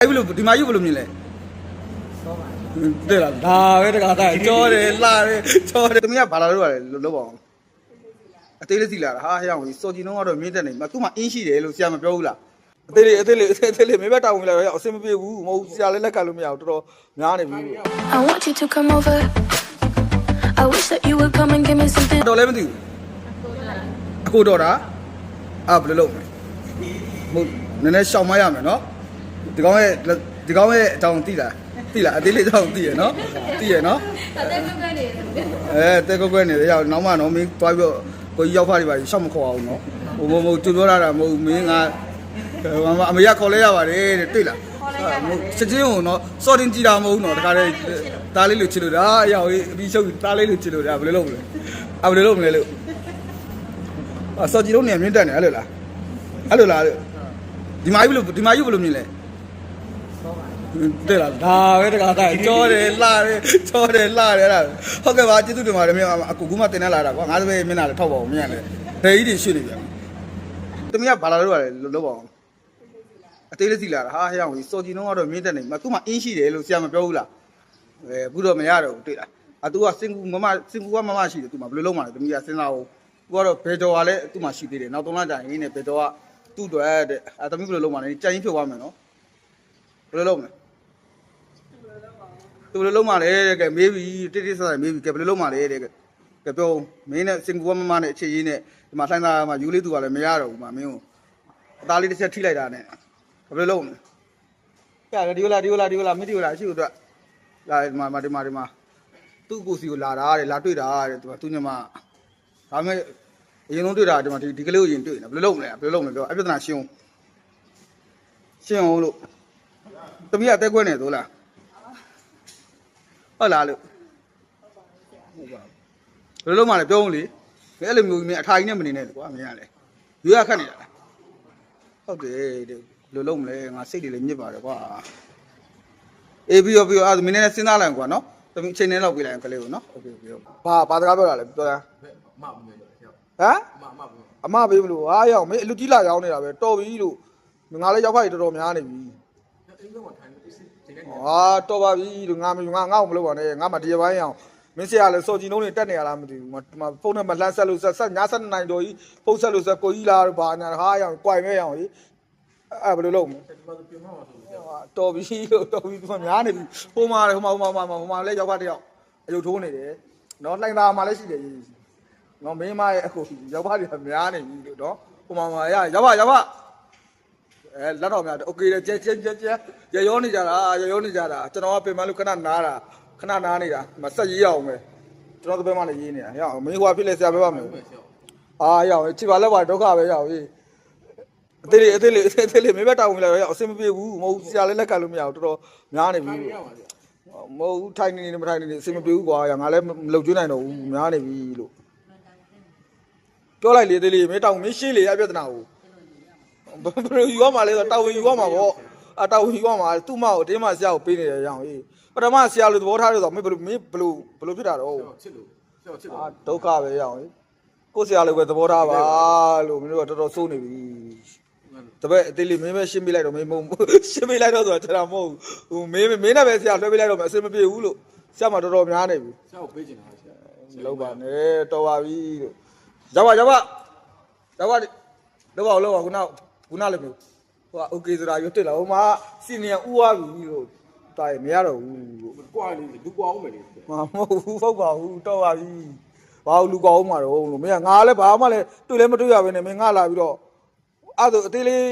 အဲ့ဘလို့ဒီမာယူဘလို့မြင်လဲတဲ့လားဒါပဲတခါတိုင်းကြောတယ်လှတယ်ကြောတယ်သမီးကဘာလာလို့ရတယ်လို့ပါအောင်အသေးလေးစီလာတာဟာဟဲ့အောင်စော်ကြီးနှုံးကတော့မြင့်တက်နေမှာသူ့မှာအင်းရှိတယ်လို့ဆရာမပြောဘူးလားအသေးလေးမေးဘက်တောင်းဝင်လာတော့အဆင်မပြေဘူးမဟုတ်ဆရာလည်းလက်ကလို့မရဘူးတော်တော်များနေပြီ I want you to come over. I wish that you would come and give me something. တော်လည်းမသိဘူးအခုတော့တာဘယ်လိုလုပ်မလဲမဟုတ်နည်းနည်းရှောင်မရမယ်နော်ဒီကောင်းရဲ့အကြောင်းသိလားအသေးလေးအကြောင်းသိရနော်တဲကွက်နေတယ်ရောက်နောက်မှတော့မင်းသွားပြီးကိုကြီးရောက်ဖားတွေပါရှောက်မခေါ်အောင်နော်ဟိုသူပြောတာမဟုတ်မင်းကအမေရခေါ်လဲရပါတယ်တဲ့တွေ့လားစချင်းကိုနော်စော်တင်ကြည့်တာမဟုတ်နော်တခါတည်းသားလေးလိုချစ်လို့ဒါအရောက်ပြီးရှုပ်သားလေးလိုချစ်လို့ဒါဘယ်လိုလုပ်မလဲလို့စော်ကြည့်လို့နေမြင့်တက်နေအဲ့လိုလားဒီမာယူဘယ်လိုမြင်လဲတဲ့လားဒါပဲတခါတိုင်းကြောတယ်လှတယ်အဲ့ဒါဟုတ်ကဲ့ပါကျေးဇူးတင်ပါတယ်မင်းအခုမှတင်နေလာတာကွာငါးစပယ်မျက်နှာလည်းထောက်ပါအောင်မင်းရတယ်ဒဲကြီးတွေရွှေ့နေပြန်သမီးကဘာလာလို့ရတယ်လို့ပါအောင်အသေးလေးစီလာတာဟာဟဲ့အောင်စော်ကြီးနှုံးကတော့မြင့်တက်နေမှာသူ့မှာအင်းရှိတယ်လို့ဆရာမပြောဘူးလားအခုတော့မရတော့ဘူးတွေ့လားသူကစင်ကူကမမရှိတယ်သူ့မှာဘယ်လိုလုပ်မှာလဲသမီးကစဉ်းစားအောင်သူကတော့ဘယ်တော်ကလည်းသူ့မှာရှိသေးတယ်နောက်3လကြာရင်နဲ့ဘယ်တော်ကသူ့တော့တဲ့သမီးဘယ်လိုလုပ်မှာလဲကြိုင်ဖြုတ်သွားမယ်နော်ဘယ်လိုလုပ်မလဲသူဘယ်လိုလုပ်မှာလဲတဲ့ကဲမေးပြီးတိဆဆမေးပြီးကဲဘယ်လိုလုပ်မှာလဲတဲ့ကဲပြောမင်းနဲ့စင်ကူမမနဲ့အခြေရင်းနဲ့ဒီမှာလှိုင်းသားမှာယူလေးသူကလည်းမရတော့ဘူးမှာမင်းကိုအသားလေးတစ်ချက်ထိလိုက်တာနဲ့ဘယ်လိုလုပ်မလဲကဲဒီလာမင်းဒီလာရှိဦးတော့လာဒီမှာသူ့ကိုစီကိုလာတာတဲ့လာတွေ့တာတဲ့သူညမဒါမဲ့အရင်ဆုံးတွေ့တာဒီမှာဒီကလေးကိုရင်တွေ့နေဘယ်လိုလုပ်မလဲပြောအပြဿနာရှင်းအောင်လို့သမီးကတက်ခွဲနေသို့လားဟုတ်လားလို့ဘယ်လိုလုပ်မှလဲပြောဦးလေအဲ့လိုမျိုးမင်းအထာကြီးနဲ့မနေနဲ့ကွာမင်းကလေရွေးရခတ်နေတာလားဟုတ်တယ်တဲ့ဘယ်လိုလုပ်မလဲငါစိတ်တွေလည်းညစ်ပါတယ်ကွာအေးပြီးတော့အဲ့ဒါမင်းနဲ့စဉ်းစားလိုက်ကွာနော်သမီးအချိန်နဲ့လောက်ပြေးလိုက်ကလေးကိုနော်โอเคဘာစကားပြောတာလဲပြောတာအမပေးလို့ဟမ်အမပေးမလို့ဟာရောက်မင်းအလူကြီးလာရောင်းနေတာပဲတော်ပြီလို့ငါလည်းရောက်ဖားကြီးတော်တော်များနေပြီတော်ပါပြီလို့ငါ့ကိုမလုပ်ပါနဲ့ငါမှဒီပိုင်းအောင်မင်းဆရာလည်းစော်ကြည်နှုံးတွေတက်နေရလားမသိဘူးဖုန်းနဲ့မလှမ်းဆက်လို့ဆက်ည7နိုင်တော်ကြီးဖုန်းဆက်လို့ဆက်ကိုကြီးလာဘာညာဟာရအောင်ကြွိုင်မဲရအောင်ကြီးအဲ့ဘယ်လိုလုပ်မလဲတော်ပြီသူကများနေပြီဟိုမှာလည်းရောက်ပါတယောက်အယုတ်ထိုးနေတယ်နော်လှိုင်းသားမှာလည်းရှိတယ်နော်မင်းမရဲ့အခုရောက်ပါတွေကများနေပြီလို့နော်ဟိုမှာရောက်ပါလက်တော်များโอเคကျဲရောနေကြတာကျွန်တော်ကပင်မလို့ခဏနာနေတာမဆက်ရေးအောင်ပဲကျွန်တော်ကပင်မလည်းရေးနေတာရောက်မင်းဟိုဖြစ်လဲဆရာပြောပါမယ်ရောက်ချိပါလက်ပါဒုက္ခပဲရောက်ပြီအသေးလေးမေးဘက်တောင်းဝင်လာတော့အဆင်မပြေဘူးမဟုတ်ဆရာလည်းလက်ကလို့မရဘူးတော်တော်များနေပြီမဟုတ်ထိုင်နေမထိုင်နေအဆင်မပြေဘူးကွာငါလည်းမလုပ်ကျွေးနိုင်တော့ဘူးများနေပြီလို့ပြောလိုက်လေသေးလေးမေးတောင်းမင်းရှင်းလေအပြဿနာကိုဘယ်လိုယူရမှာလဲဆိုတော့တာဝန်ယူရမှာပေါ့တာဝန်ယူရမှာသူ့မကိုတင်းမဆရာကိုပေးနေတယ်ရောင်ကြီးပထမဆရာလိုသဘောထားလို့ဆိုတော့မင်းဘယ်လိုဖြစ်တာတော့ချစ်လို့ဒုက္ခပဲရောင်ကြီးကိုဆရာလိုပဲသဘောထားပါလို့မင်းတို့ကတော်တော်စိုးနေပြီတပည့်အသေးလေးမင်းပဲရှင်းပေးလိုက်တော့မင်းမဟုတ်ရှင်းပေးလိုက်တော့ဆိုတာကျွန်တော်မဟုတ်ဘူးမင်းနဲ့ပဲဆရာလွှဲပေးလိုက်တော့မအဆင်မပြေဘူးလို့ဆရာမတော်တော်များနေပြီဆရာကိုပေးချင်တာဆရာလောက်ပါနဲ့တော်ပါပြီလို့ရောက်ပါလောက်ပါခုနလည်းမျိုးဟိုโอเคဆိုတာရွတ်တက်လာဟိုမှာစီနီယံဥဝါပြီလို့တာရမရတော့ဘူးလို့ကွာလေးလူကွာအောင်မယ်လေမဟုတ်ဘူးဟုတ်ပါဘူးတော့ပါပြီဘာလို့လူကွာအောင်မှာတော့လို့မင်းကငါလည်းဘာမှလည်းတွေ့လည်းမတွေ့ရဘဲနဲ့မင်းငါလာပြီးတော့အဲ့ဒါအသေးလေး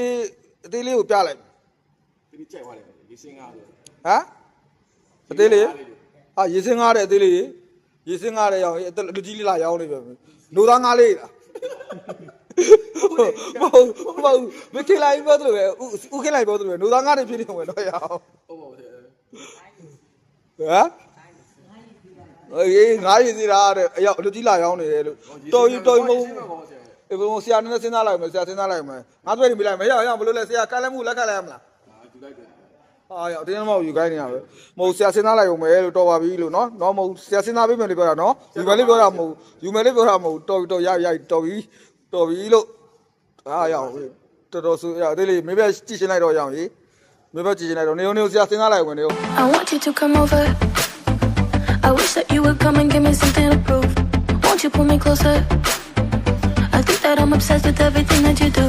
ကိုပြလိုက်ဒီကြိုက်သွားတယ်ရေစင်းကားဟမ်အသေးလေးရေစင်းကားတဲ့အသေးလေးရေစင်းကားတဲ့ရောင်လူကြီးလေးလာရောင်းနေပြန်လူသားငါးလေးလားမဟုတ်မခေလိုက်ပြောတယ်ဥခေလိုက်ပြောတယ်နိုးသားငါးတွေဖြစ်နေဝင်တော့ရအောင်ဟုတ်ပါဘူးဟမ်အေးငါးရည်စီတာတဲ့အရောက်လူကြီးလာရောင်းနေတယ်လို့တော်မဟုတ်အေးဘုံဆရာနဲ့စဉ်းစားလိုက်မယ်ငါတွေ့နေပြီလိုက်မရအောင်ဘယ်လိုလဲဆရာကလည်းမှုလက်ခတ်လိုက်ရမလားယူလိုက်တယ်ရောက်တင်းမောက်ယူခိုင်းနေတာပဲမဟုတ်ဆရာစဉ်းစားလိုက်အောင်မယ်လို့တော်ပါပြီလို့နော်မဟုတ်ဆရာစဉ်းစားပေးမယ်လို့ပြောတာနော်ယူမယ်လို့ပြောတာမဟုတ်တော်ရတော်ပြီလို့ရောက်တော်ဆိုရသေးလေးမေးပြကြည့်ရှင်းလိုက်တော့ရအောင်ကြီး မင်းဘက်ကြည့်နေတော့နေုံနေုံဆရာစဉ်းစားလိုက်ဝင်နေုံ I want you to come over. I wish that you would come and give me something to prove. Won't you pull me closer? I think that I'm obsessed with everything that you do.